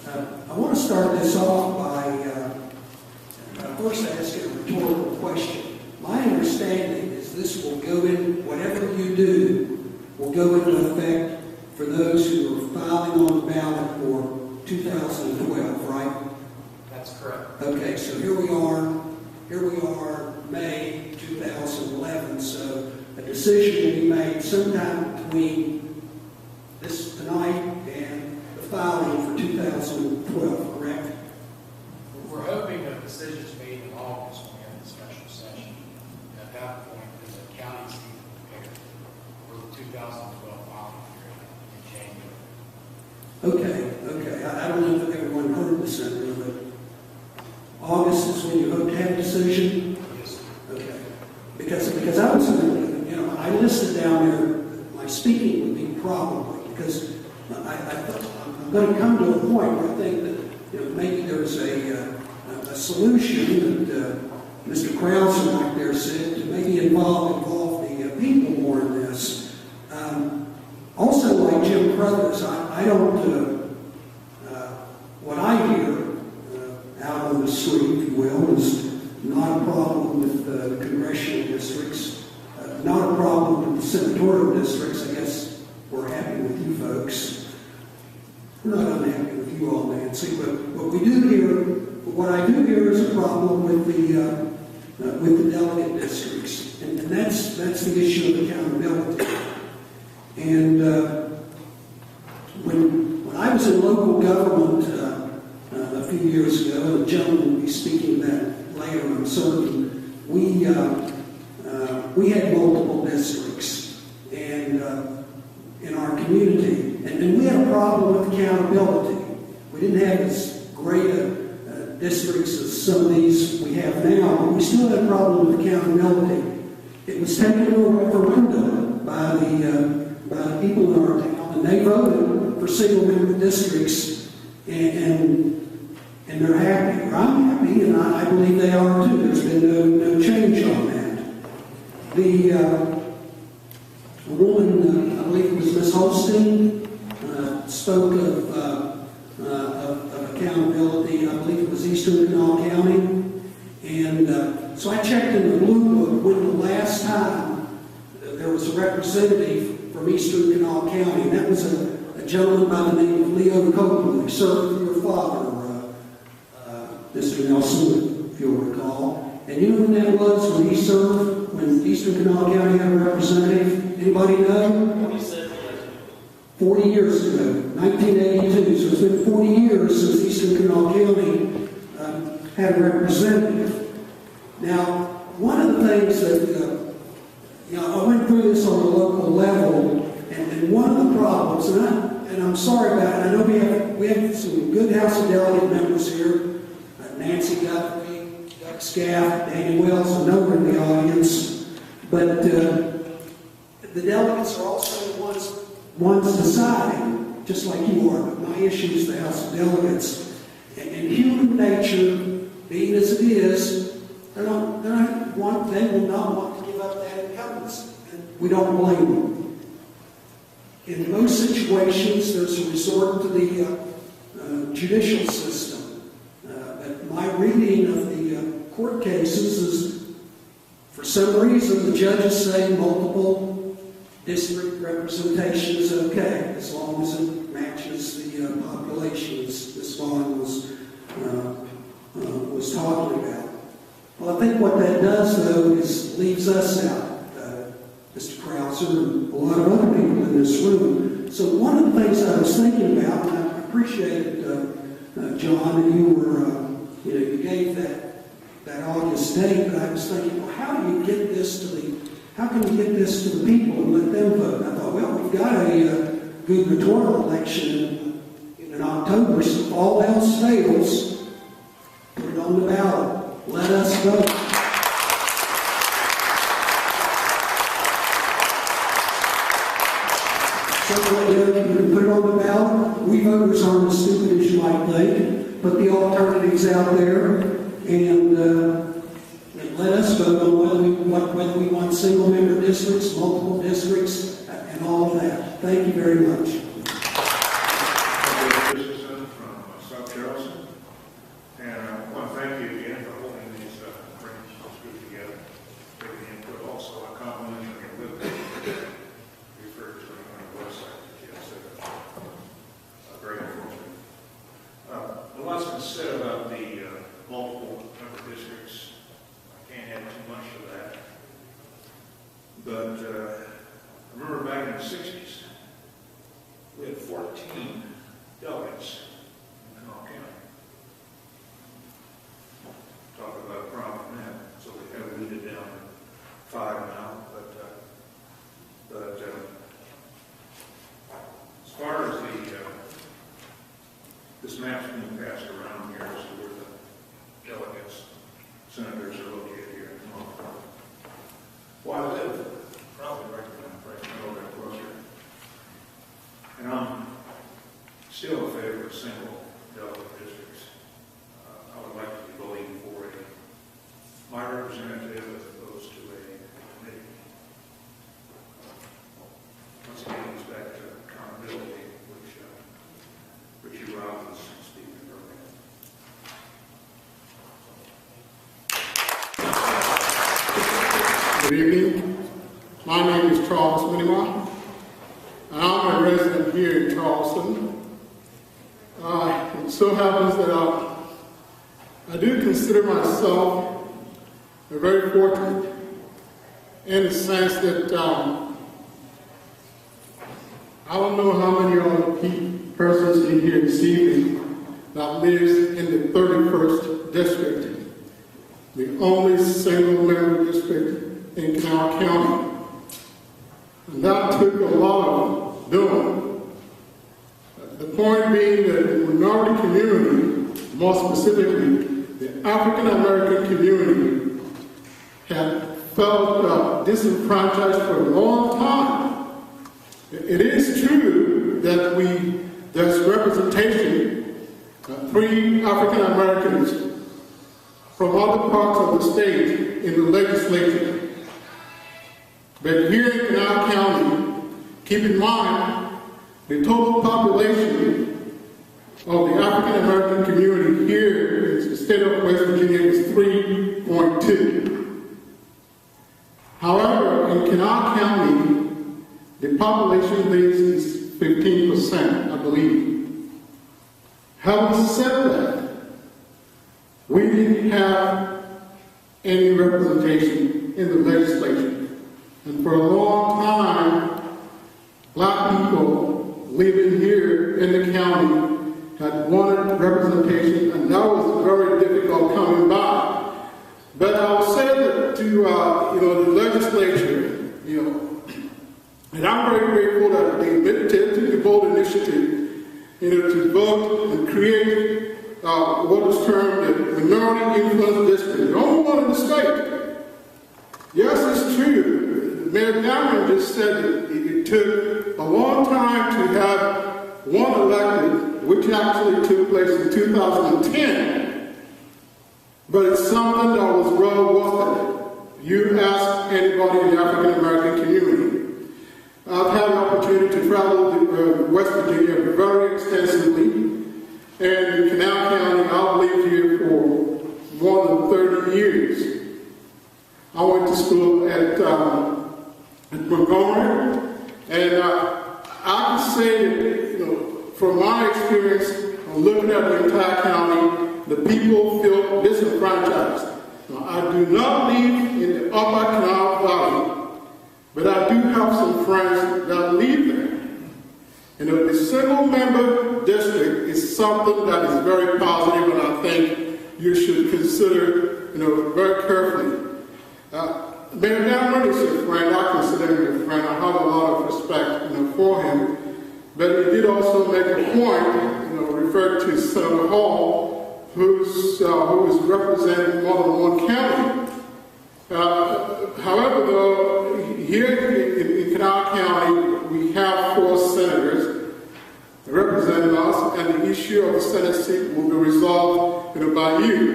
I want to start this off by first asking a rhetorical question. My understanding is this will go in, whatever you do, will go into effect for those who are filing on the ballot for 2012, right? That's correct. Okay, so here we are, May 2011, so a decision will be made sometime between this tonight and the filing for 2012, correct? We're hoping that decisions made in August when we have the special session. At that point, the county's prepared for the 2012 filing period in January. Okay. I don't know if everyone heard this earlier, but August is when you hope to have a decision? Yes. Okay. Because I was, I listed down there my speaking would be probably, because I'm going to come to a point where I think that maybe there's a solution that Mr. Krause back there said to maybe involve the people more in this. Also, like Jim Crothers, I don't, what I hear out on the street, if you will, is not a problem with the congressional districts, not a problem with the senatorial districts. I guess we're happy with you folks. We're not unhappy with you all, Nancy, but what we do hear, what I do hear is a problem with the delegate districts, and that's the issue of accountability. And when I was in local government a few years ago, and the gentleman will be speaking that later, I'm certain, we had multiple districts and in our community, and we had a problem with accountability. We didn't have as great districts as some of these we have now, but we still had a problem with accountability. It was taken to a referendum by the people in our town, and they voted for single-member districts, and they're happy, or I'm happy, and I believe they are too. There's been no change on that. The woman, I believe it was Ms. Holstein, spoke of accountability. I believe it was Eastern Kanawha County. And so I checked in the Blue Book when the last time there was a representative from Eastern Kanawha County, and that was a gentleman by the name of Leo Copeland, who served for your father, Mr. Nelson, if you'll recall. And you know when that was, when he served, when Eastern Kanawha County had a representative? Anybody know? 40 years ago, 1982. So it's been 40 years since Eastern Kanawha County had a representative. Now, one of the things that, I went through this on a local level, and one of the problems, and I'm sorry about it, I know we have some good House of Delegate members here, Nancy Guthrie, Doug Scaff, Danny Wells, and over in the audience, but the delegates are also the ones deciding, just like you are, but my issue is the House of Delegates. And human nature, being as it is, they will not want to give up that incumbency. And we don't blame them. In most situations, there's a resort to the judicial system. But my reading of the court cases is, for some reason, the judges say multiple district representation is okay, as long as it matches the populations this bond was talking about. Well, I think what that does, though, is leaves us out, Mr. Krauser, and a lot of other people in this room. So one of the things I was thinking about, and I appreciated, John, and you gave that August date, but I was thinking, well, how can we get this to the people and let them vote? And I thought, well, we've got a gubernatorial election in October, so if all else fails, put it on the ballot. Let us vote. So you can put it on the ballot. We voters aren't as stupid as you might think. Put the alternatives out there, and let us vote on whether we want single-member districts, multiple districts, and all of that. Thank you very much. From South 1960s. We had 14 delegates in Kanawha County. Talk about a problem now. So we have weeded down to 5 now, but as far as this map's being passed around here as to where the delegates, senators are located here in Kanawha. Well, I live probably right over closer. And I'm still in favor of single delegate districts. I would like to be voting for my representative as opposed to a committee. Once again, it's back to accountability, which you, Rob, was speaking earlier. Good evening. My name is Charleston, and I'm a resident here in Charleston. It so happens that I do consider myself very fortunate in the sense that I don't know how many other persons in here this evening that lives in the 31st district, the only single member district in Kanawha County. And that took a lot of doing. The point being that the minority community, more specifically the African American community, had felt disenfranchised for a long time. It is true that there's representation, 3 African Americans from other parts of the state in the legislature. But here in Kanawha County, keep in mind, the total population of the African American community here in the state of West Virginia is 3.2. However, in Kanawha County, the population base is 15%, I believe. Having said that, we didn't have any representation in the legislature. And for a long time, black people living here in the county had wanted representation, and that was very difficult coming by. But I would say that to the legislature, and I'm very grateful that they took the bold initiative, to vote and create what is termed the minority influence district, the only one in the state. Yes, it's true. Mayor Cameron just said that it took a long time to have one elected, which actually took place in 2010. But it's something that was well worth it. You ask anybody in the African American community. I've had the opportunity to travel to West Virginia very extensively. And in Kanawha County, I've lived here for more than 30 years. I went to school at Montgomery, and I can say that, from my experience, looking at the entire county, the people feel disenfranchised. Now, I do not live in the upper Kanawha Valley, but I do have some friends that live there. The single-member district is something that is very positive, and I think you should consider, very carefully. Mayor Cameron is a friend. I consider him a friend. I have a lot of respect, for him. But he did also make a point, referred to Senator Hall, who is representing more than one county. However, though, here in Kanawha County, we have 4 senators representing us, and the issue of the Senate seat will be resolved, by you.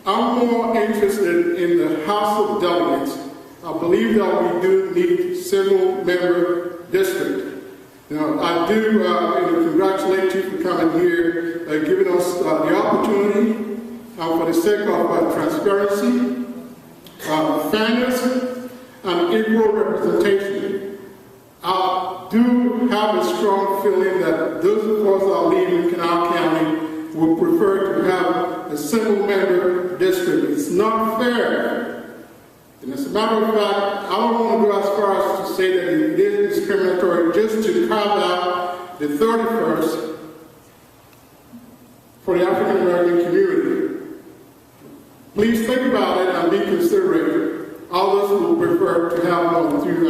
I'm more interested in the House of Delegates. I believe that we do need single-member district. I do congratulate you for coming here, giving us the opportunity, for the sake of transparency, fairness, and equal representation. I do have a strong feeling that those of us that live in Kanawha County would prefer to have a single-member district. It's not fair. And as a matter of fact, I don't want to go as far as to say that it is discriminatory wishes to carve out the 31st for the African American community. Please think about it and be considerate. Others will prefer to have one through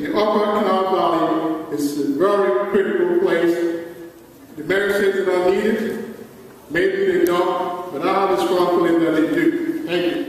the upper Kanawha Valley is a very critical place. The mayor says that I need it. Maybe they don't, but I have a strong feeling that they do. Thank you.